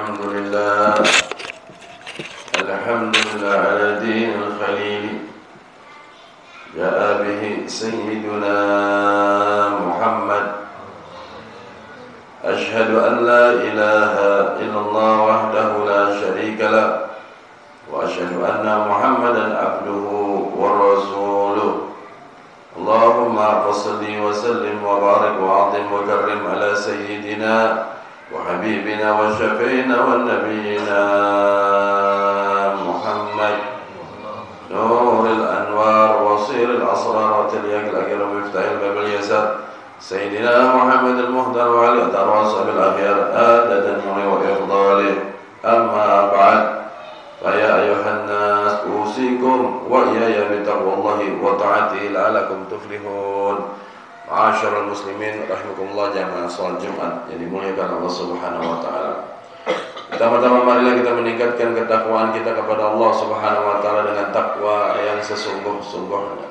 الحمد لله على دين الخليل جاء به سيدنا محمد أشهد أن لا إله إلا الله وحده لا شريك له وأشهد أن محمدا عبده ورسوله اللهم صل وسلم وبارك وعظم وكرم على سيدنا وحبيبنا وشفينا ونبينا محمد نور الأنوار وصير الأسرار وتلياق الأجر ومفتاح الباب اليسار سيدنا محمد المهدر وعلى أصحاب الأخيار آدد النور وإفضاله أما بعد فيا أيها الناس أوصيكم وإياي بتقوى الله وطاعته لعلكم تفلحون. Ma'asyiral muslimin rahimakumullah, jamaah salat Jumat yang dimuliakan Allah Subhanahu wa taala. Pertama-tama marilah kita meningkatkan ketakwaan kita kepada Allah Subhanahu wa taala dengan takwa yang sesungguh-sungguhnya.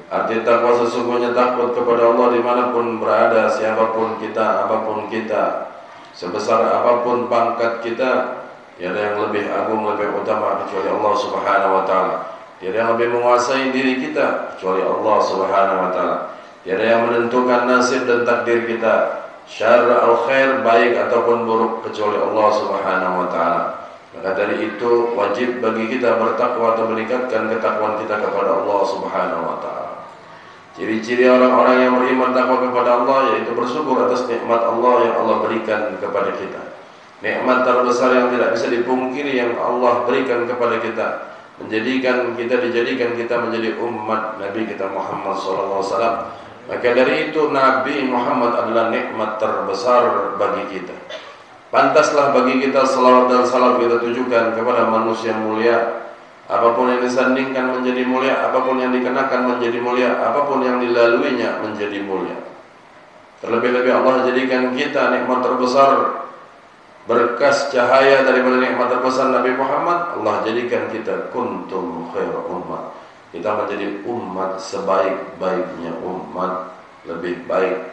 Arti takwa sesungguhnya takut kepada Allah dimanapun berada, siapapun kita, apapun kita, sebesar apapun pangkat kita, tiada yang lebih agung, lebih utama kecuali Allah Subhanahu wa taala. Tiada yang lebih menguasai diri kita kecuali Allah Subhanahu wa taala. Tiada yang menentukan nasib dan takdir kita, syarr al khair, baik ataupun buruk, kecuali Allah Subhanahu wa taala. Maka dari itu wajib bagi kita bertakwa atau meningkatkan ketakwaan kita kepada Allah Subhanahu wa taala. Ciri-ciri orang-orang yang beriman takwa kepada Allah yaitu bersyukur atas nikmat Allah yang Allah berikan kepada kita. Nikmat terbesar yang tidak bisa dipungkiri yang Allah berikan kepada kita, dijadikan kita menjadi umat Nabi kita Muhammad sallallahu alaihi wasallam. Maka dari itu Nabi Muhammad adalah nikmat terbesar bagi kita. Pantaslah bagi kita salawat dan salam kita tujukan kepada manusia mulia. Apapun yang disandingkan menjadi mulia, apapun yang dikenakan menjadi mulia, apapun yang dilaluinya menjadi mulia. Terlebih-lebih Allah jadikan kita nikmat terbesar, berkas cahaya daripada nikmat terbesar Nabi Muhammad. Allah jadikan kita kuntum khairu ummah. Kita menjadi umat sebaik-baiknya umat, lebih baik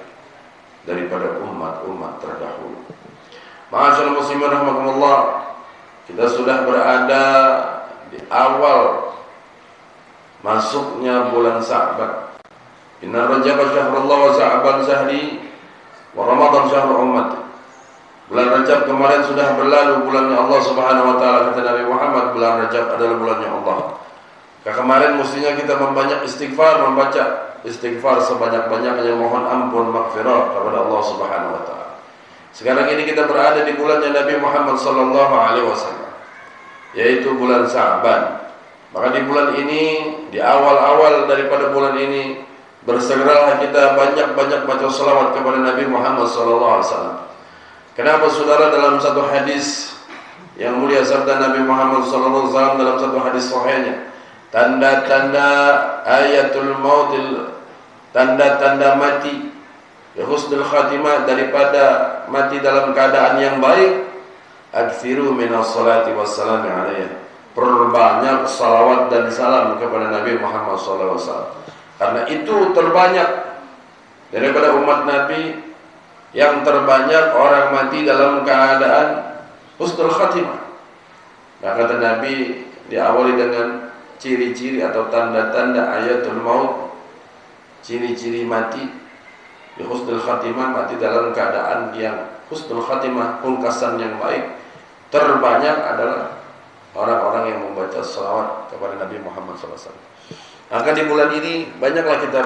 daripada umat-umat terdahulu. Ma'asyiral muslimin rahimakumullah, kita sudah berada di awal masuknya bulan Sya'ban. Inna Rajab syahrullah wa Sya'ban syahri wa Ramadan syahrul ummati. Bulan Rajab kemarin sudah berlalu, bulannya Allah Subhanahu wa taala. Kata Nabi Muhammad, bulan Rajab adalah bulannya Allah. Kemarin mestinya kita membanyak istighfar, membaca istighfar sebanyak-banyaknya, mohon ampun maghfirah kepada Allah Subhanahu wa taala. Sekarang ini kita berada di bulannya Nabi Muhammad sallallahu alaihi wasallam, yaitu bulan Sya'ban. Maka di bulan ini, di awal-awal daripada bulan ini, bersegeralah kita banyak-banyak baca salawat kepada Nabi Muhammad sallallahu alaihi wasallam. Kenapa saudara? Dalam satu hadis yang mulia sabda Nabi Muhammad sallallahu alaihi wasallam dalam satu hadis sahihnya, tanda-tanda ayatul mautil, tanda-tanda mati, husnul khatimah, daripada mati dalam keadaan yang baik, akthiru minas salati wassalamu alaihi, perbanyak salawat dan salam kepada Nabi Muhammad sallallahu alaihi wasallam. Karena itu terbanyak daripada umat Nabi, yang terbanyak orang mati dalam keadaan husnul khatimah. Nah, kata Nabi diawali dengan ciri-ciri atau tanda-tanda ayatul maut, ciri-ciri mati di husnul khatimah, mati dalam keadaan yang husnul khatimah, pungkasan yang baik. Terbanyak adalah orang-orang yang membaca salawat kepada Nabi Muhammad SAW. Maka di bulan ini banyaklah kita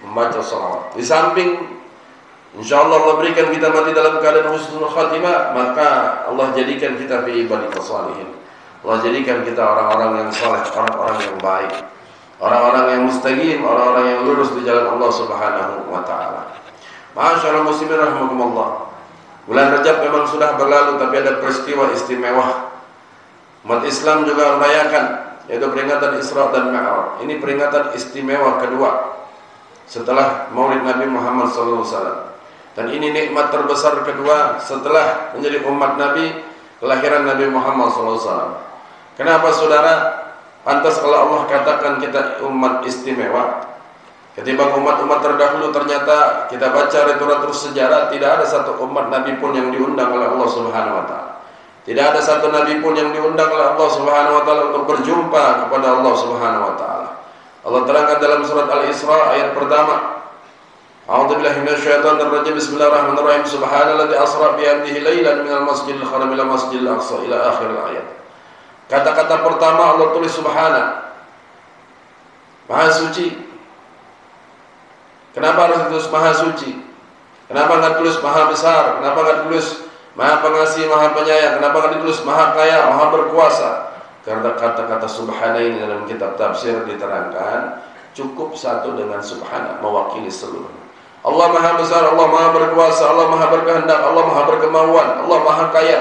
membaca salawat. Di samping insyaallah Allah berikan kita mati dalam keadaan husnul khatimah, maka Allah jadikan kita fi ibadikas shalihin. Allah jadikan kita orang-orang yang saleh, orang-orang yang baik, orang-orang yang mustaqim, orang-orang yang lurus di jalan Allah Subhanahu wa taala. Ma'asyiral muslimin rahimakumullah. Bulan Rajab memang sudah berlalu, tapi ada peristiwa istimewa. Umat Islam juga merayakan, yaitu peringatan Isra dan Mi'raj. Ini peringatan istimewa kedua setelah Maulid Nabi Muhammad SAW. Dan ini nikmat terbesar kedua setelah menjadi umat Nabi, kelahiran Nabi Muhammad SAW. Kenapa saudara? Pantas kalau Allah katakan kita umat istimewa. Ketimbang umat-umat terdahulu, ternyata kita baca literatur sejarah, tidak ada satu umat Nabi pun yang diundang oleh Allah Subhanahu wa taala. Tidak ada satu nabi pun yang diundang oleh Allah Subhanahu wa taala untuk berjumpa kepada Allah Subhanahu wa taala. Allah terangkan dalam surat Al-Isra ayat pertama. A'udzubillahi minasyaitonir rajim. Bismillahirrahmanirrahim. Subhanalladzi asra bi 'abdihi lailan minal masjidil haram ila masjidil aqsa ila akhir ayat. Kata-kata pertama Allah tulis subhana. Maha suci. Kenapa harus ditulis maha suci? Kenapa enggak tulis maha besar? Kenapa enggak tulis maha pengasih, maha penyayang? Kenapa enggak ditulis maha kaya, maha berkuasa? Karena kata-kata subhana ini dalam kitab tafsir diterangkan cukup satu dengan subhana mewakili seluruh. Allah maha besar, Allah maha berkuasa, Allah maha berkehendak, Allah maha berkemauan, Allah maha kaya,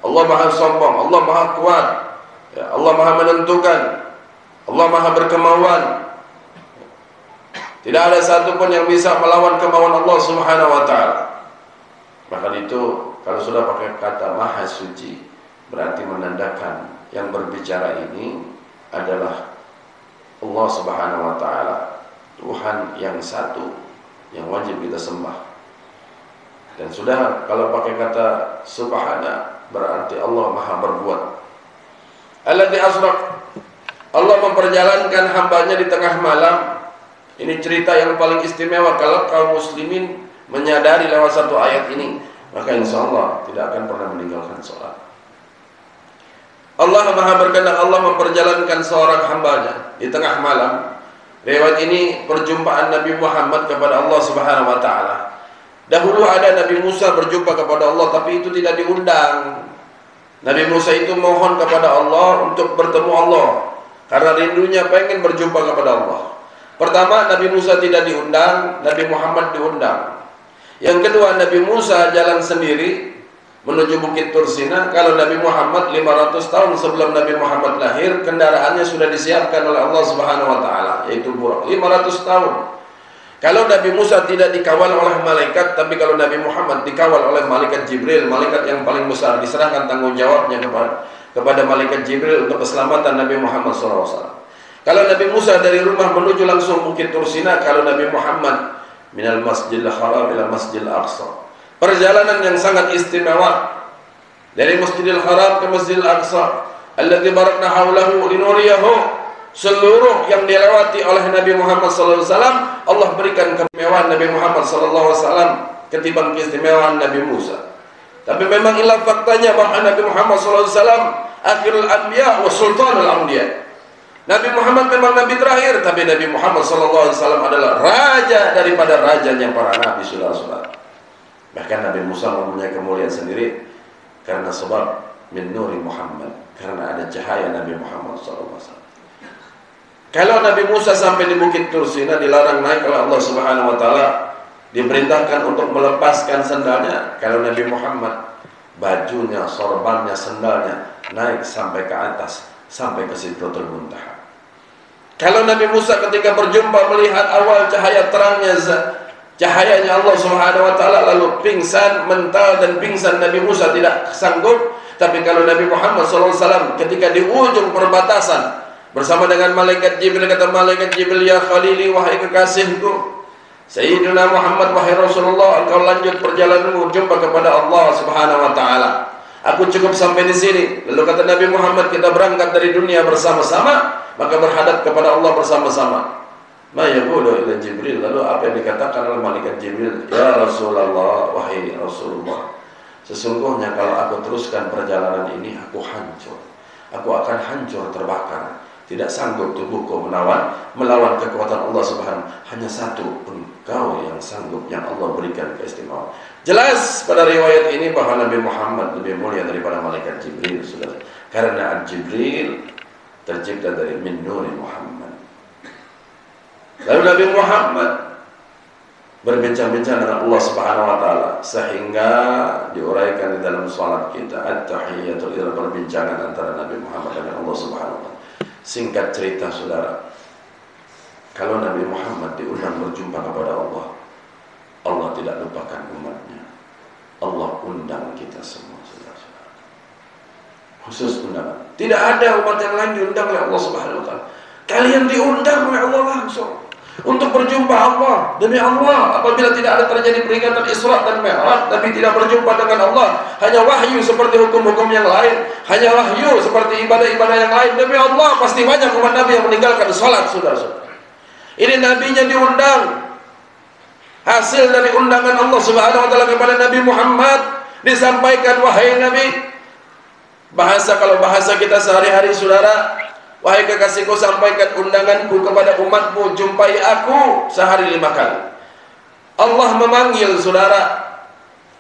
Allah maha sombong, Allah maha kuat, ya, Allah maha menentukan, Allah maha berkemauan. Tidak ada satupun yang bisa melawan kemauan Allah Subhanahu wa taala. Maka itu kalau sudah pakai kata maha suci berarti menandakan yang berbicara ini adalah Allah Subhanahu wa taala, Tuhan yang satu yang wajib kita sembah. Dan sudah kalau pakai kata subhana berarti Allah maha berbuat. Alladzi asraq, Allah memperjalankan hambanya di tengah malam. Ini cerita yang paling istimewa. Kalau kaum muslimin menyadari lewat satu ayat ini, maka insya Allah tidak akan pernah meninggalkan sholat. Allah maha berkehendak, Allah memperjalankan seorang hambanya di tengah malam. Riwayat ini perjumpaan Nabi Muhammad kepada Allah Subhanahu wa taala. Dahulu ada Nabi Musa berjumpa kepada Allah, tapi itu tidak diundang. Nabi Musa itu mohon kepada Allah untuk bertemu Allah karena rindunya pengen berjumpa kepada Allah. Pertama, Nabi Musa tidak diundang, Nabi Muhammad diundang. Yang kedua, Nabi Musa jalan sendiri menuju Bukit Tursina. Kalau Nabi Muhammad 500 tahun sebelum Nabi Muhammad lahir, kendaraannya sudah disiapkan oleh Allah Subhanahu wa taala, yaitu buraq. 500 tahun. Kalau Nabi Musa tidak dikawal oleh malaikat, tapi kalau Nabi Muhammad dikawal oleh malaikat Jibril, malaikat yang paling besar, diserahkan tanggung jawabnya kepada malaikat Jibril untuk keselamatan Nabi Muhammad SAW. Kalau Nabi Musa dari rumah menuju langsung Bukit Tursina, kalau Nabi Muhammad minal masjidil haram ila masjidil aqsa. Perjalanan yang sangat istimewa dari Masjidil Haram ke Masjidil Aqsa. Alladzi barakna haulahu linuriyahu. Seluruh yang dilewati oleh Nabi Muhammad sallallahu alaihi wasallam, Allah berikan kemewahan Nabi Muhammad sallallahu alaihi wasallam ketimbang keistimewaan Nabi Musa. Tapi memang inilah faktanya bahwa Nabi Muhammad sallallahu alaihi wasallam akhirul anbiya wa sultanul anbiya. Nabi Muhammad memang nabi terakhir, tapi Nabi Muhammad sallallahu alaihi wasallam adalah raja daripada rajanya para nabi, saudara-saudara. Bahkan Nabi Musa mempunyai kemuliaan sendiri karena sebab min nuri Muhammad, karena ada cahaya Nabi Muhammad SAW. Kalau Nabi Musa sampai di Bukit Tursina dilarang naik oleh Allah Subhanahu wa taala, diperintahkan untuk melepaskan sendalnya. Kalau Nabi Muhammad bajunya, sorbannya, sendalnya naik sampai ke atas, sampai ke Sidratul Muntaha. Kalau Nabi Musa ketika berjumpa melihat awal cahaya terangnya cahayanya Allah Subhanahu wa taala lalu pingsan, mental dan pingsan, Nabi Musa tidak sanggup. Tapi kalau Nabi Muhammad SAW ketika di ujung perbatasan bersama dengan malaikat Jibril, kata malaikat Jibril, ya Khalili, wahai kekasihku Sayyidina Muhammad, wahai Rasulullah, engkau lanjut perjalananmu jumpa kepada Allah Subhanahu wa taala. Aku cukup sampai di sini. Lalu kata Nabi Muhammad, kita berangkat dari dunia bersama-sama, maka berhadap kepada Allah bersama-sama. Ma yaqulu ila Jibril, lalu apa yang dikatakan oleh malaikat Jibril? Ya Rasulullah, wahai Rasulullah, sesungguhnya kalau aku teruskan perjalanan ini, aku hancur. Aku akan hancur terbakar. Tidak sanggup tubuhku melawan kekuatan Allah Subhanahu. Hanya satu engkau yang sanggup, yang Allah berikan keistimewaan. Jelas pada riwayat ini bahwa Nabi Muhammad lebih mulia daripada malaikat Jibril, saudara. Karena Jibril tercipta dari min nuri Muhammad. Lalu Nabi Muhammad berbincang-bincang dengan Allah Subhanahu wa taala sehingga diuraikan di dalam salat kita at-tahiyatul ila, perbincangan antara Nabi Muhammad dan Allah Subhanahu wa taala. Singkat cerita, saudara, kalau Nabi Muhammad diundang berjumpa kepada Allah, Allah tidak lupakan umatnya. Allah undang kita semua, saudara-saudara. Khusus undangan. Tidak ada umat yang lain diundang oleh Allah Subhanahu wa taala. Kalian diundang oleh Allah langsung. untuk berjumpa Allah. Demi Allah, apabila tidak ada terjadi peringatan Isra dan Mi'raj, Nabi tidak berjumpa dengan Allah. Hanya wahyu seperti hukum-hukum yang lain, hanya wahyu seperti ibadah-ibadah yang lain. Demi Allah, pasti banyak umat Nabi yang meninggalkan salat, saudara-saudara. Ini nabinya diundang. Hasil dari undangan Allah Subhanahu wa taala kepada Nabi Muhammad, disampaikan, wahai Nabi, kalau bahasa kita sehari-hari, saudara, wahai kekasihku, sampaikan undanganku kepada umatmu, jumpai aku sehari 5 kali. Allah memanggil, saudara.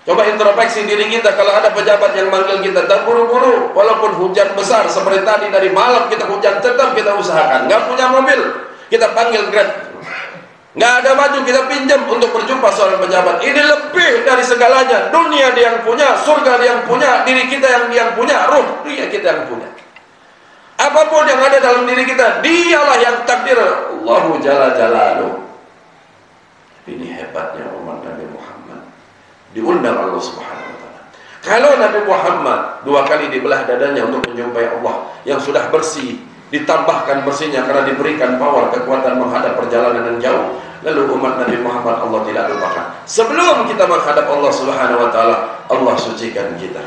Coba introspeksi diri kita, kalau ada pejabat yang manggil kita, tak buru-buru, walaupun hujan besar seperti tadi, dari malam kita hujan, tetap kita usahakan. Nggak punya mobil, kita panggil Grab. Nggak ada baju, kita pinjam untuk berjumpa seorang pejabat. Ini lebih dari segalanya. Dunia dia yang punya, surga dia yang punya, diri kita yang dia yang punya, ruh dia kita yang punya. Apapun yang ada dalam diri kita, dialah yang takdir. Allahu Jalla Jalaluhu. Ini hebatnya umat Nabi Muhammad, diundang Allah Subhanahu wa taala. Kalau Nabi Muhammad 2 kali dibelah dadanya untuk menjumpai Allah yang sudah bersih, ditambahkan bersihnya karena diberikan power, kekuatan menghadap perjalanan yang jauh, lalu umat Nabi Muhammad Allah tidak lupakan. Sebelum kita menghadap Allah Subhanahu wa taala, Allah sucikan kita.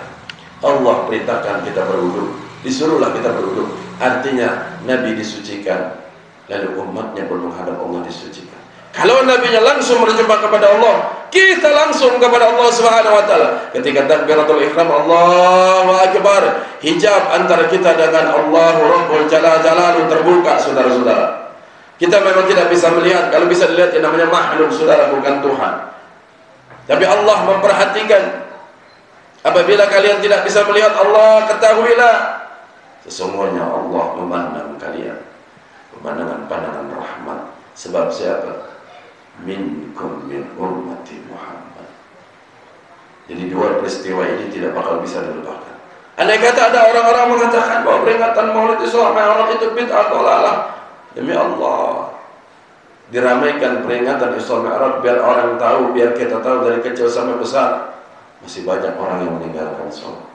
Allah perintahkan kita berwudu, disuruhlah kita berwudu. Artinya Nabi disucikan, lalu umatnya pun menghadap Allah disucikan. Kalau nabinya langsung berjumpa kepada Allah, kita langsung kepada Allah Subhanahu wa taala. Ketika takbiratul ihram, Allahu akbar, hijab antara kita dengan Allah Rabbul Jalal Jalaluhu terbuka, saudara-saudara. Kita memang tidak bisa melihat, kalau bisa dilihat yang namanya makhluk, saudara, bukan Tuhan. Tapi Allah memperhatikan. Apabila kalian tidak bisa melihat Allah, ketahuilah sesungguhnya Allah memandang kalian pandangan rahmat. Sebab siapa? Minkum min ummati Muhammad. Jadi 2 peristiwa ini tidak bakal bisa dilupakan. Andai kata ada orang-orang mengatakan bahwa peringatan Maulid Isra Mi'raj itu bid'ah, dolalah. Demi Allah, diramaikan peringatan Isra Mi'raj biar orang tahu, biar kita tahu dari kecil sampai besar. Masih banyak orang yang meninggalkan sholat.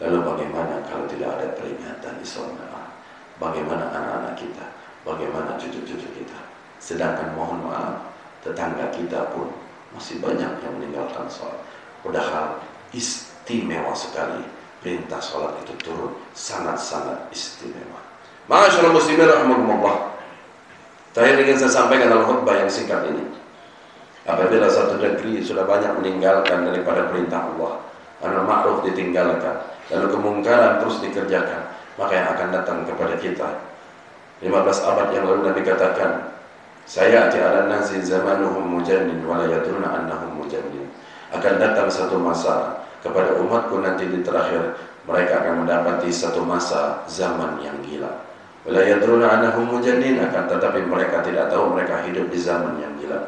Lalu bagaimana kalau tidak ada peringatan Isra Mi'raj? Bagaimana anak-anak kita? Bagaimana cucu-cucu kita? Sedangkan mohon maaf, tetangga kita pun masih banyak yang meninggalkan sholat. Padahal istimewa sekali perintah sholat itu turun, sangat-sangat istimewa. Ma'asyiral muslimin rahimakumullah. Terakhir ingin saya sampaikan dalam khutbah yang singkat ini. Apabila satu negeri sudah banyak meninggalkan daripada perintah Allah, amar ma'ruf ditinggalkan, lalu kemungkaran terus dikerjakan, maka yang akan datang kepada kita 15 abad yang lalu Nabi katakan, sayati ala nasi zamanuhum mujannin wa la yadruna annahum mujannin. Akan datang satu masa kepada umatku nanti di terakhir, mereka akan mendapati satu masa zaman yang gila. Wa la yadruna annahum mujannin, akan tetapi mereka tidak tahu mereka hidup di zaman yang gila.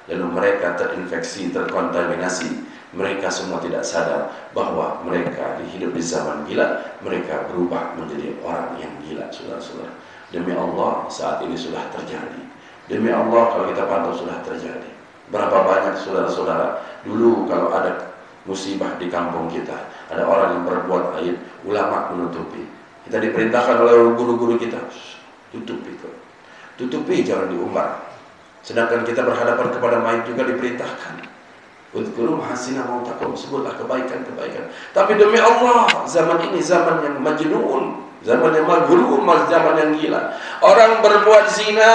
Lalu mereka terinfeksi, terkontaminasi. Mereka semua tidak sadar bahwa mereka hidup di zaman gila. Mereka berubah menjadi orang yang gila, saudara-saudara. Demi Allah, saat ini sudah terjadi. Demi Allah, kalau kita pantau sudah terjadi. Berapa banyak saudara-saudara, dulu kalau ada musibah di kampung kita, ada orang yang berbuat aib, ulama menutupi. Kita diperintahkan oleh guru-guru kita, tutupi itu. Tutupi, jangan diumbar. Sedangkan kita berhadapan kepada mayit juga diperintahkan. Udhkuru mahasina mautakum, sebutlah kebaikan-kebaikan. Tapi demi Allah, zaman ini zaman yang majnun, zaman yang maghrur, zaman yang gila. Orang berbuat zina,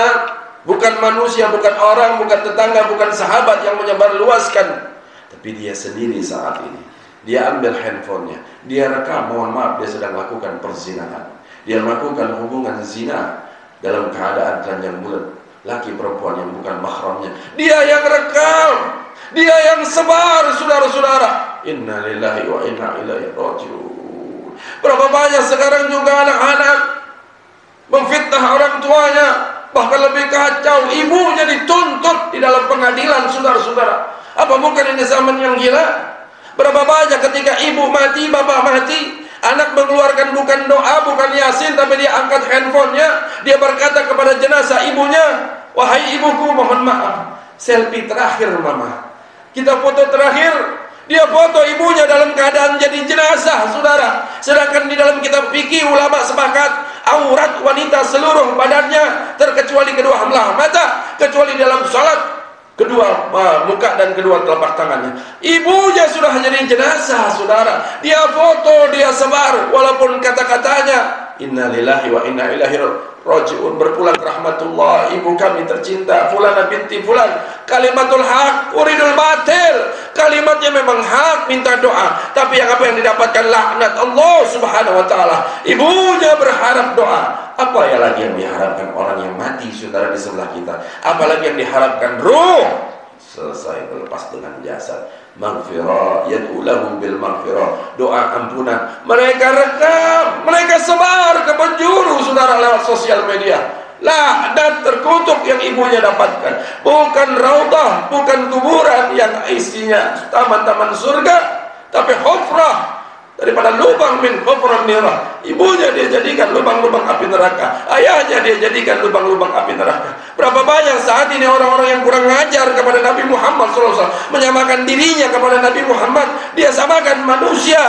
bukan manusia, bukan orang, bukan tetangga, bukan sahabat yang menyebarluaskan, tapi dia sendiri saat ini. Dia ambil handphonenya, dia rekam, mohon maaf, dia sedang melakukan perzinahan. Dia melakukan hubungan zina dalam keadaan telanjang bulat, laki perempuan yang bukan mahramnya. Dia yang rekam, dia yang sebar, saudara-saudara. Inna lillahi wa inna ilaihi raji'un. Berapa banyak sekarang juga anak-anak memfitnah orang tuanya. Bahkan lebih kacau, ibunya dituntut di dalam pengadilan, saudara-saudara. Apa bukan ini zaman yang gila? Berapa banyak ketika ibu mati, bapak mati, anak mengeluarkan bukan doa, bukan yasin, tapi dia angkat handphonenya, dia berkata kepada jenazah ibunya, wahai ibuku, mohon maaf, selfie terakhir mama. Kita foto terakhir, dia foto ibunya dalam keadaan jadi jenazah, saudara. Sedangkan di dalam kitab fikih ulama sepakat, aurat wanita seluruh badannya terkecuali kedua belah mata kecuali dalam salat. Kedua muka dan kedua telapak tangannya. Ibunya sudah jadi jenazah, saudara. Dia foto, dia sebar, walaupun kata-katanya inna lillahi wa inna ilaihi raji'un, berpulang ke rahmatullah, ibu kami tercinta fulana binti fulan, kalimatul haq uridul batil, kalimatnya memang hak, minta doa, tapi yang apa yang didapatkan laknat Allah subhanahu wa ta'ala. Ibunya berharap doa. Apa ya lagi yang diharapkan orang yang mati, saudara, di sebelah kita? Apalagi yang diharapkan ruh selesai terlepas dengan jasad. Maghfirah, yad'u lahu bil maghfirah, doa ampunan. Mereka rekam, mereka sebar ke penjuru, saudara, lewat sosial media. Laknat terkutuk yang ibunya dapatkan. Bukan raudhah, bukan kuburan yang isinya taman-taman surga, tapi hufrah, daripada lubang min hufran nirah. Ibunya dia jadikan lubang-lubang api neraka, ayahnya dia jadikan lubang-lubang api neraka. Berapa banyak saat ini orang-orang yang kurang ngajar kepada Nabi Muhammad SAW, menyamakan dirinya kepada Nabi Muhammad, dia samakan manusia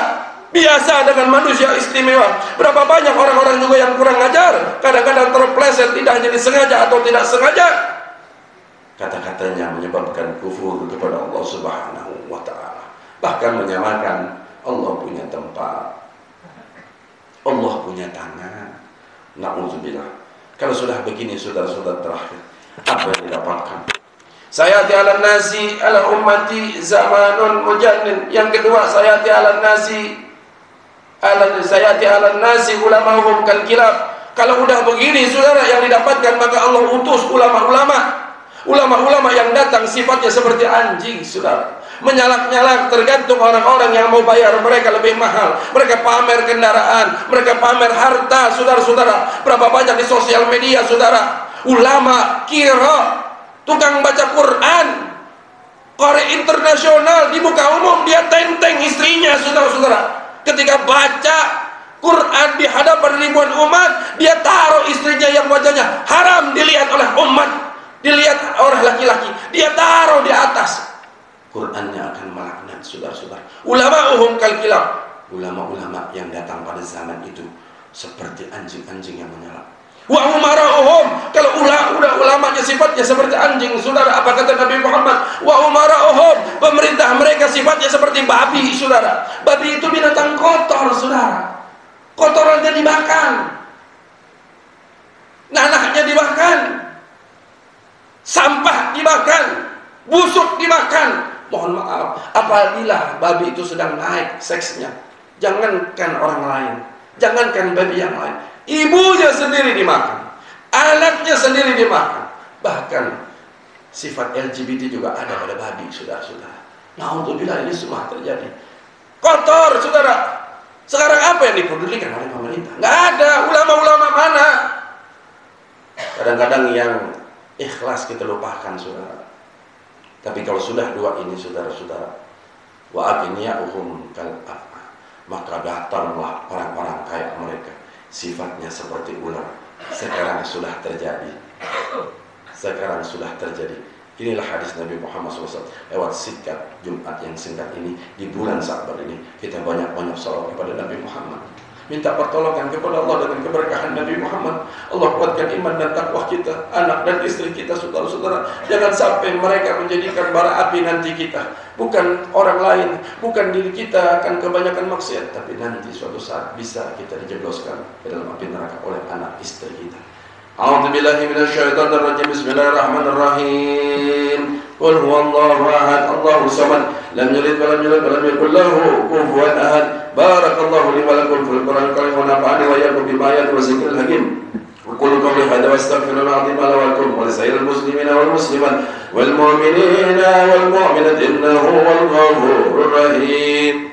biasa dengan manusia istimewa. Berapa banyak orang-orang juga yang kurang ngajar, kadang-kadang terpleset, tidak hanya disengaja atau tidak sengaja, kata-katanya menyebabkan kufur kepada Allah Subhanahu wa ta'ala. Bahkan menyamakan Allah punya tempat, Allah punya tangan. Na'udzubillah. Kalau sudah begini, saudara-saudara, terakhir apa yang didapatkan? Sayati ala nasi ala ummati zamanun mujannin. Yang kedua, sayati ala nasi ulamahum kal kilab. Kalau udah begini, saudara, yang didapatkan, maka Allah utus ulama-ulama yang datang sifatnya seperti anjing, saudara, menyalak-nyalak, tergantung orang-orang yang mau bayar mereka lebih mahal. Mereka pamer kendaraan, mereka pamer harta, saudara-saudara. Berapa banyak di sosial media, saudara, ulama kira tukang baca Quran, qari internasional, di muka umum dia tenteng istrinya, saudara-saudara. Ketika baca Quran di hadapan ribuan umat, dia taruh istrinya yang wajahnya haram dilihat oleh umat, dilihat oleh laki-laki, dia taruh di atas. Qurannya akan melaknat, saudara-saudara. Ulama'uhum kal kilab. Ulama-ulama yang datang pada zaman itu seperti anjing-anjing yang menyalak. Wa umara'uhum, kalau ulamanya sifatnya seperti anjing, saudara, apa kata Nabi Muhammad? Wa umara'uhum, pemerintah mereka sifatnya seperti babi, saudara. Babi itu binatang kotor, saudara. Kotorannya dimakan, nanahnya dimakan, sampah dimakan, busuk dimakan. Mohon maaf, apabila babi itu sedang naik seksnya, jangankan orang lain, jangankan babi yang lain, ibunya sendiri dimakan, anaknya sendiri dimakan. Bahkan sifat LGBT juga ada pada babi, saudara-saudara. Na'udzubillah, ini semua terjadi. Kotor, saudara. Sekarang apa yang dipedulikan oleh pemerintah? Nggak ada. Ulama-ulama mana? Kadang-kadang yang ikhlas kita lupakan, saudara. Tapi kalau sudah dua ini, saudara-saudara, wa agniya'uhum kal af'a, maka datanglah orang-orang kaya mereka, sifatnya seperti ular. Sekarang sudah terjadi. Sekarang sudah terjadi. Inilah hadis Nabi Muhammad SAW lewat sikap Jumat yang singkat ini di bulan Sa'ban ini. Kita banyak-banyak salawat kepada Nabi Muhammad, minta pertolongan kepada Allah dengan keberkahan Nabi Muhammad. Allah kuatkan iman dan takwa kita, anak dan istri kita, saudara-saudara. Jangan sampai mereka menjadikan bara api nanti kita. Bukan orang lain, bukan diri kita akan kebanyakan maksiat, tapi nanti suatu saat bisa kita dijebloskan ke dalam api neraka oleh anak istri kita. A'udzubillahi minasyaitonir rajim. Bismillahirrahmanirrahim. Qul huwallahu ahad, Allahu samad, lam yalid wa lam yulad wa lam yakul lahu kufuwan ahad. Barakallahu li wa lakum fil Qur'anil karim wa nafa'ani wa iyyakum bima ayati wa zikril hakim. Wa qul qawli hadza wa astaghfirullaha al-'azim li wa lakum wa li sa'iril muslimina wal muslimat wal mu'minina wal mu'minat innahu wal ghafurur rahim.